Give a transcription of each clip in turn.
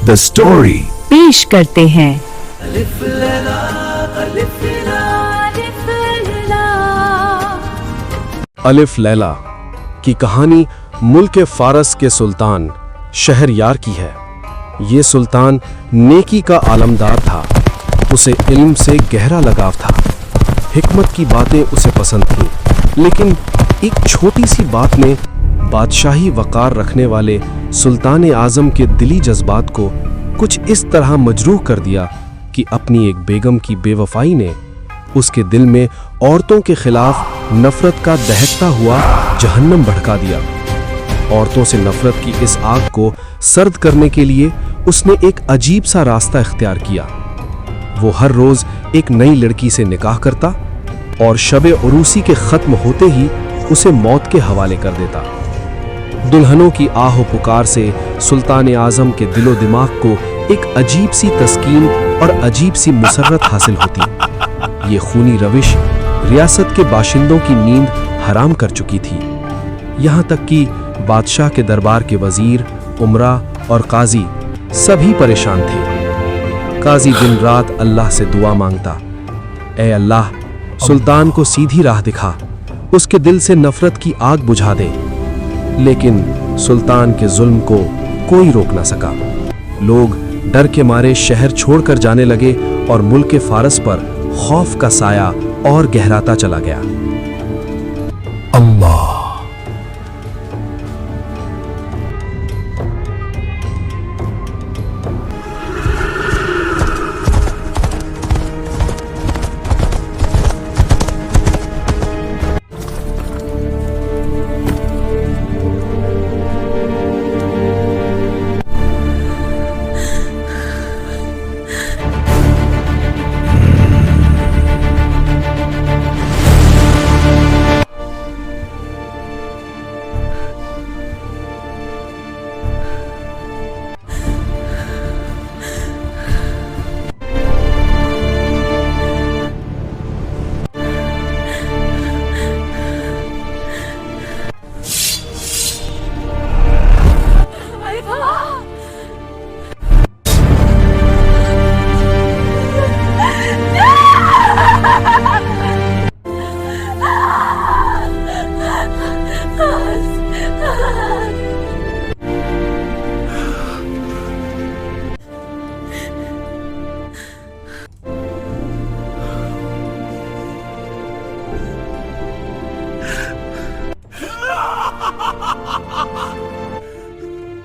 The story पेश करते हैं। अलिफ लैला की कहानी मुल्क फारस के सुल्तान शहरयार की है। ये सुल्तान नेकी का आलमदार था। उसे इल्म से गहरा लगाव था। हिकमत की बातें उसे पसंद थीं, लेकिन एक छोटी सी बात ने बादशाही वकार रखने वाले सुल्तान आजम के दिली जज्बात को कुछ इस तरह मजरूह कर दिया कि अपनी एक बेगम की बेवफाई ने उसके दिल में औरतों के खिलाफ नफरत का दहकता हुआ जहन्नम भड़का दिया। औरतों से नफरत की इस आग को सर्द करने के लिए उसने एक अजीब सा रास्ता इख्तियार किया। वो हर रोज एक नई लड़की से निकाह करता और शबे उरूसी के खत्म होते ही उसे मौत के हवाले कर देता। दुल्हनों की आहो पुकार से सुल्तान आजम के दिलो दिमाग को एक अजीब सी तस्कीन और अजीब सी मुसर्रत हासिल होती। ये खूनी रविश रियासत के बाशिंदों की नींद हराम कर चुकी थी। यहाँ तक कि बादशाह के दरबार के वजीर, उमरा और काजी सभी परेशान थे। काजी दिन रात अल्लाह से दुआ मांगता, ऐ अल्लाह, सुल्तान को सीधी राह दिखा, उसके दिल से नफरत की आग बुझा दे। लेकिन सुल्तान के जुल्म को कोई रोक ना सका। लोग डर के मारे शहर छोड़कर जाने लगे और मुल्क फारस पर खौफ का साया और गहराता चला गया। अल्लाह।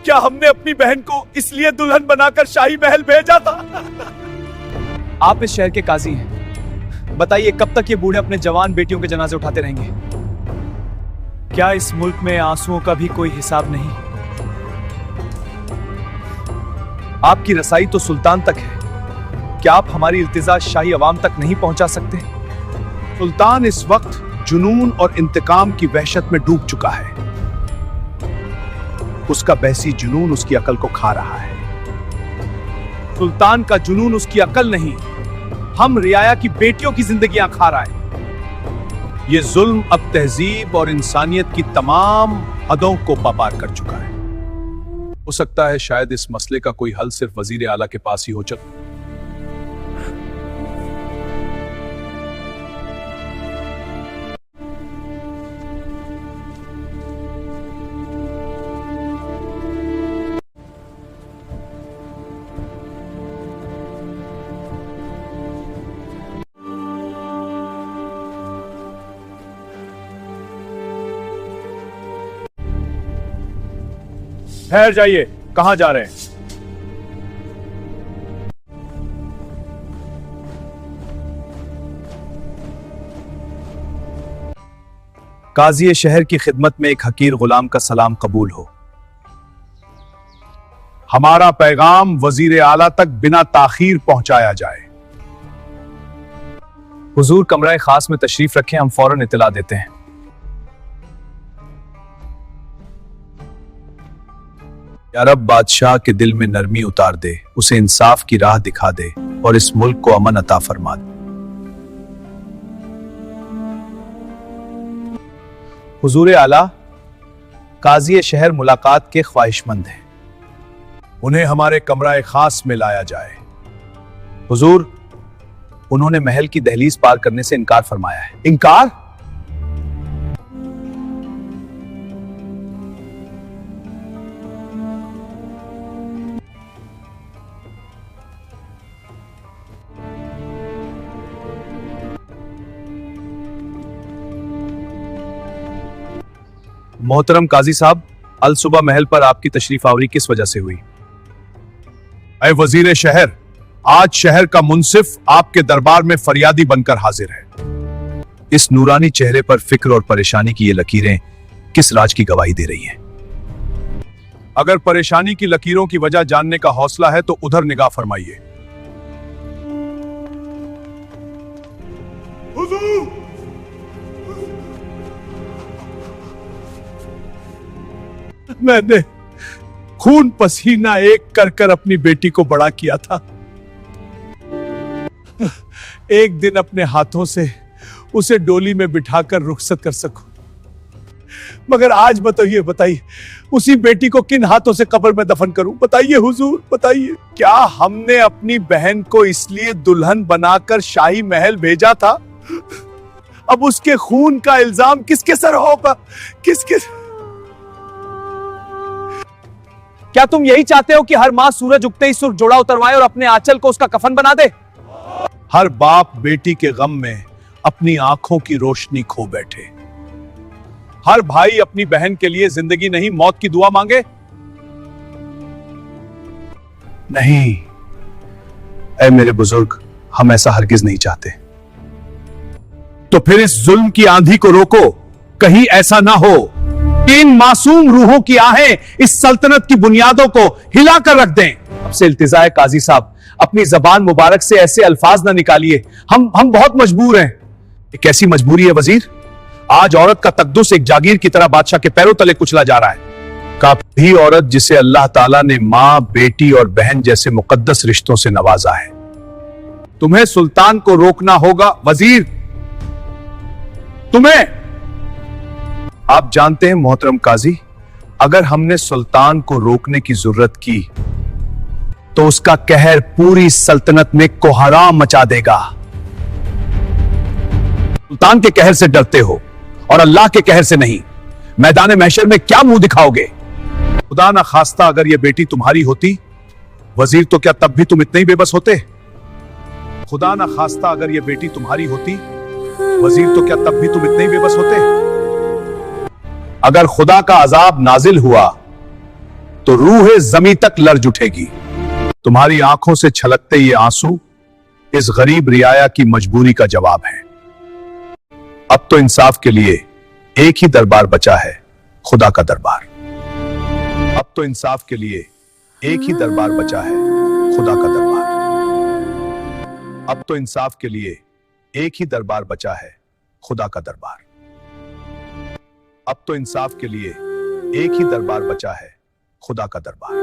क्या हमने अपनी बहन को इसलिए दुल्हन बनाकर शाही महल भेजा था? आप इस शहर के काजी हैं। बताइए, कब तक ये बूढ़े अपने जवान बेटियों के जनाजे उठाते रहेंगे? क्या इस मुल्क में आंसुओं का भी कोई हिसाब नहीं? आपकी रसाई तो सुल्तान तक है। क्या आप हमारी इल्तिजा शाही अवाम तक नहीं पहुंचा सकते? सुल्तान इस वक्त जुनून और इंतकाम की वहशत में डूब चुका है। उसका बहसी जुनून उसकी अकल को खा रहा है। सुल्तान का जुनून उसकी अकल नहीं, हम रियाया की बेटियों की जिंदगियां खा रहा है। यह जुल्म अब तहजीब और इंसानियत की तमाम हदों को पार कर चुका है। हो सकता है शायद इस मसले का कोई हल सिर्फ वजीर आला के पास ही हो चुका। ठहर जाइए, कहां जा रहे हैं? काजी शहर की खिदमत में एक हकीर गुलाम का सलाम कबूल हो। हमारा पैगाम वजीर आला तक बिना ताखीर पहुंचाया जाए। हुजूर कमरा खास में तशरीफ रखें, हम फौरन इत्तला देते हैं। या रब बादशाह के दिल में नरमी उतार दे, उसे इंसाफ की राह दिखा दे और इस मुल्क को अमन अता फरमा दे। हुजूर आला, काजी शहर मुलाकात के ख्वाहिशमंद हैं। उन्हें हमारे कमरा खास में लाया जाए। हुजूर, उन्होंने महल की दहलीज पार करने से इनकार फरमाया है। इनकार? मोहतरम काजी साहब, अल सुबह महल पर आपकी तशरीफ आवरी किस वजह से हुई? ऐ वजीर शहर, आज शहर का मुंसिफ आपके दरबार में फरियादी बनकर हाजिर है। इस नूरानी चेहरे पर फिक्र और परेशानी की ये लकीरें किस राज की गवाही दे रही हैं? अगर परेशानी की लकीरों की वजह जानने का हौसला है तो उधर निगाह फरमाइए। मैंने खून पसीना एक कर कर अपनी बेटी को बड़ा किया था। एक दिन अपने हाथों से उसे डोली में बिठाकर रुखसत कर सकूं, मगर आज बताइए उसी बेटी को किन हाथों से कब्र में दफन करूं? बताइए हुजूर, बताइए। क्या हमने अपनी बहन को इसलिए दुल्हन बनाकर शाही महल भेजा था? अब उसके खून का इल्जाम किसके सर होगा? किसके? क्या तुम यही चाहते हो कि हर मां सूरज उगते ही सुर्ख जोड़ा उतरवाए और अपने आंचल को उसका कफन बना दे? हर बाप बेटी के गम में अपनी आंखों की रोशनी खो बैठे। हर भाई अपनी बहन के लिए जिंदगी नहीं मौत की दुआ मांगे। नहीं, ऐ मेरे बुजुर्ग, हम ऐसा हरगिज नहीं चाहते। तो फिर इस जुल्म की आंधी को रोको, कहीं ऐसा ना हो कि इन मासूम रूहों की आहें इस सल्तनत की बुनियादों को हिला कर रख दें। अब से इल्तिजा है काजी साहब, अपनी जबान मुबारक से ऐसे अल्फाज ना निकालिए। हम बहुत मजबूर हैं। एक ऐसी मजबूरी है वजीर, आज औरत का तकद्दुस एक जागीर की तरह बादशाह के पैरों तले कुचला जा रहा है। काफी औरत जिसे अल्लाह ताला ने मां, बेटी और बहन जैसे मुकद्दस रिश्तों से नवाजा है। तुम्हें सुल्तान को रोकना होगा वजीर, तुम्हें। आप जानते हैं मोहतरम काजी, अगर हमने सुल्तान को रोकने की जरूरत की तो उसका कहर पूरी सल्तनत में कोहराम मचा देगा। सुल्तान के कहर से डरते हो और अल्लाह के कहर से नहीं। मैदान महशर में क्या मुंह दिखाओगे? खुदा ना खास्ता अगर यह बेटी तुम्हारी होती वजीर, तो क्या तब भी तुम इतने ही बेबस होते? खुदा ना खास्ता अगर यह बेटी तुम्हारी होती वजीर, तो क्या तब भी तुम इतने ही बेबस होते? अगर खुदा का अजाब नाजिल हुआ तो रूह जमी तक लर्ज उठेगी। तुम्हारी आंखों से छलकते ये आंसू इस गरीब रियाया की मजबूरी का जवाब है। अब तो इंसाफ के लिए एक ही दरबार बचा है, खुदा का दरबार। अब तो इंसाफ के लिए एक ही दरबार बचा है, खुदा का दरबार। अब तो इंसाफ के लिए एक ही दरबार बचा है, खुदा का दरबार। अब तो इंसाफ के लिए एक ही दरबार बचा है, खुदा का दरबार।